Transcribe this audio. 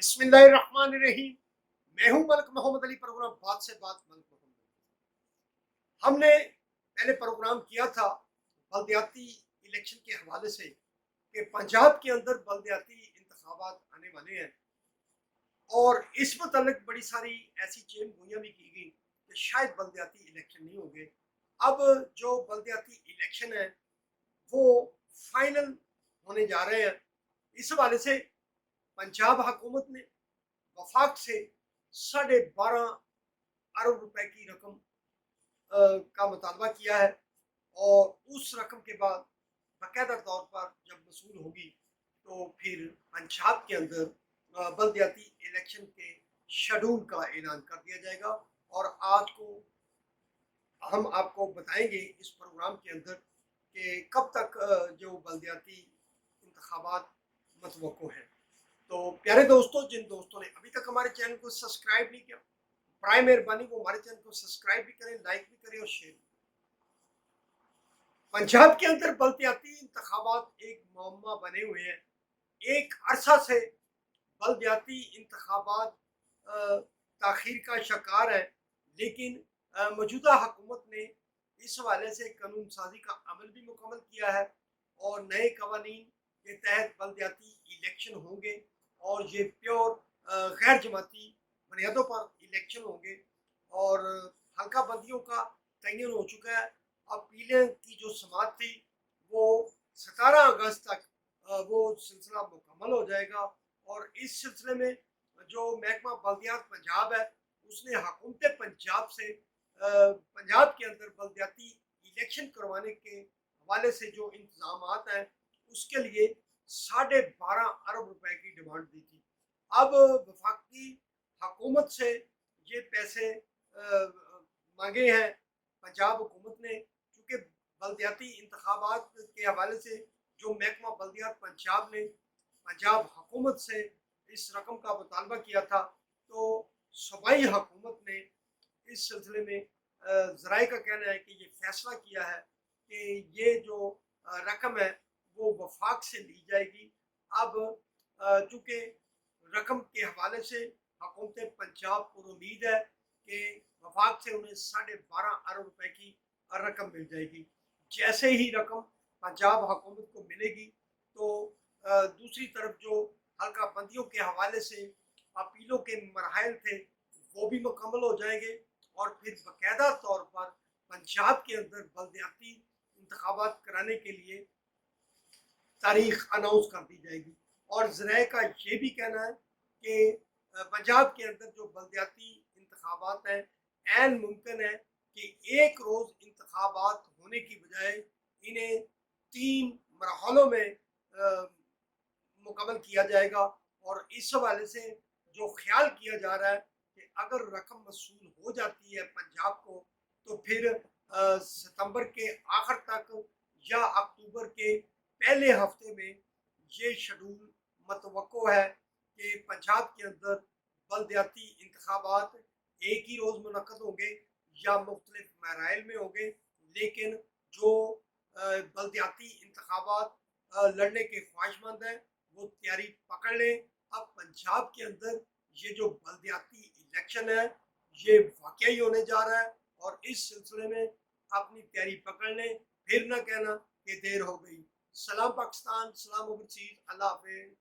बिस्मिल्लाहिर्रहमानिर्रहीम। मैं हूं मलक मोहम्मद अली। प्रोग्राम बात से बात मलक मोहम्मद। हमने पहले प्रोग्राम किया था बल्दियाती इलेक्शन के हवाले से कि पंजाब के अंदर बल्दियाती इंतखाबात आने वाले हैं और इस मुतल्लिक बड़ी सारी ऐसी चेन गोइयां भी की गई कि शायद बल्दियाती इलेक्शन नहीं होंगे। अब जो बल्दियाती इलेक्शन है वो फाइनल होने जा रहे हैं। इस हवाले से पंजाब हुकूमत ने वफाक से 12.5 अरब रुपए की रकम का मुतालबा किया है और उस रकम के बाद बाकायदा तौर पर जब वसूल होगी तो फिर पंजाब के अंदर बल्दियाती इलेक्शन के शेड्यूल का ऐलान कर दिया जाएगा। और आज को हम आपको बताएंगे इस प्रोग्राम के अंदर कि कब तक जो बल्दियाती इंतखाबात मतवक्को है। तो प्यारे दोस्तों, जिन दोस्तों ने अभी तक हमारे चैनल को सब्सक्राइब नहीं किया, प्राय मेहरबानी को हमारे चैनल को सब्सक्राइब भी करें, लाइक भी करें और शेयर भी। पंजाब के अंदर बल्दियाती इंतखाबात एक मुअम्मा बने हुए हैं। एक अरसा से बल्दियाती इंतखाबात ताखीर का शिकार है, लेकिन मौजूदा हुकूमत ने इस हवाले से कानून साजी का अमल भी मुकम्मल किया है और नए कवानीन के तहत बल्दियाती इलेक्शन होंगे और ये प्योर गैर जमाती बुनियादों पर इलेक्शन होंगे और हल्का बंदियों का तयन हो चुका है। अपीलें की जो समात थी वो 17 अगस्त तक वो सिलसिला मुकम्मल हो जाएगा और इस सिलसिले में जो महकमा बल्दियात पंजाब है उसने हुकूमत पंजाब से पंजाब के अंदर बल्दियाती इलेक्शन करवाने के हवाले से जो इंतजाम हैं उसके लिए 12.5 अरब रुपए की डिमांड दी थी। अब वफाकी हुकूमत से ये पैसे मांगे हैं पंजाब हुकूमत ने, क्योंकि बल्दियाती इंतखाबात के हवाले से जो महकमा बल्दियात पंजाब ने पंजाब हुकूमत से इस रकम का मुतालबा किया था, तो सूबाई हुकूमत ने इस सिलसिले में ज़राए का कहना है कि ये फैसला किया है कि ये जो रकम है वो वफाक से ली जाएगी। अब चूँकि रकम के हवाले से हुकूमत पंजाब को उम्मीद है कि वफाक से उन्हें 12.5 अरब रुपए की रकम मिल जाएगी। जैसे ही रकम पंजाब हुकूमत को मिलेगी तो दूसरी तरफ जो हल्का बंदियों के हवाले से अपीलों के मराहल थे वो भी मुकम्मल हो जाएंगे और फिर बाकायदा तौर पर पंजाब के अंदर बल्दियाती इंतखाबात कराने के लिए तारीख अनाउंस कर दी जाएगी। और ज़राए का ये भी कहना है कि पंजाब के अंदर जो बल्दियाती इंतखाबात हैं ऐन मुमकिन है कि एक रोज़ इंतखाबात होने की बजाय इन्हें 3 मरहलों में मुकम्मल किया जाएगा। और इस हवाले से जो ख्याल किया जा रहा है कि अगर रकम वसूल हो जाती है पंजाब को तो फिर सितंबर के आखिर तक या अक्टूबर के पहले हफ्ते में ये शेड्यूल मतवक्को है कि पंजाब के अंदर बल्दियाती इंतखाबात एक ही रोज़ मुनक्कद होंगे या मुख्तलिफ मराइल में होंगे, लेकिन जो बल्दियाती इंतखाबात लड़ने के ख्वाहिशमंद हैं वो तैयारी पकड़ लें। अब पंजाब के अंदर ये जो बल्दियाती इलेक्शन है ये वाकई होने जा रहा है और इस सिलसिले में अपनी तैयारी पकड़ लें, फिर ना कहना कि देर हो गई। सलाम पाकिस्तान, सलाम ओवरसीज, अल्लाह हाफिज़।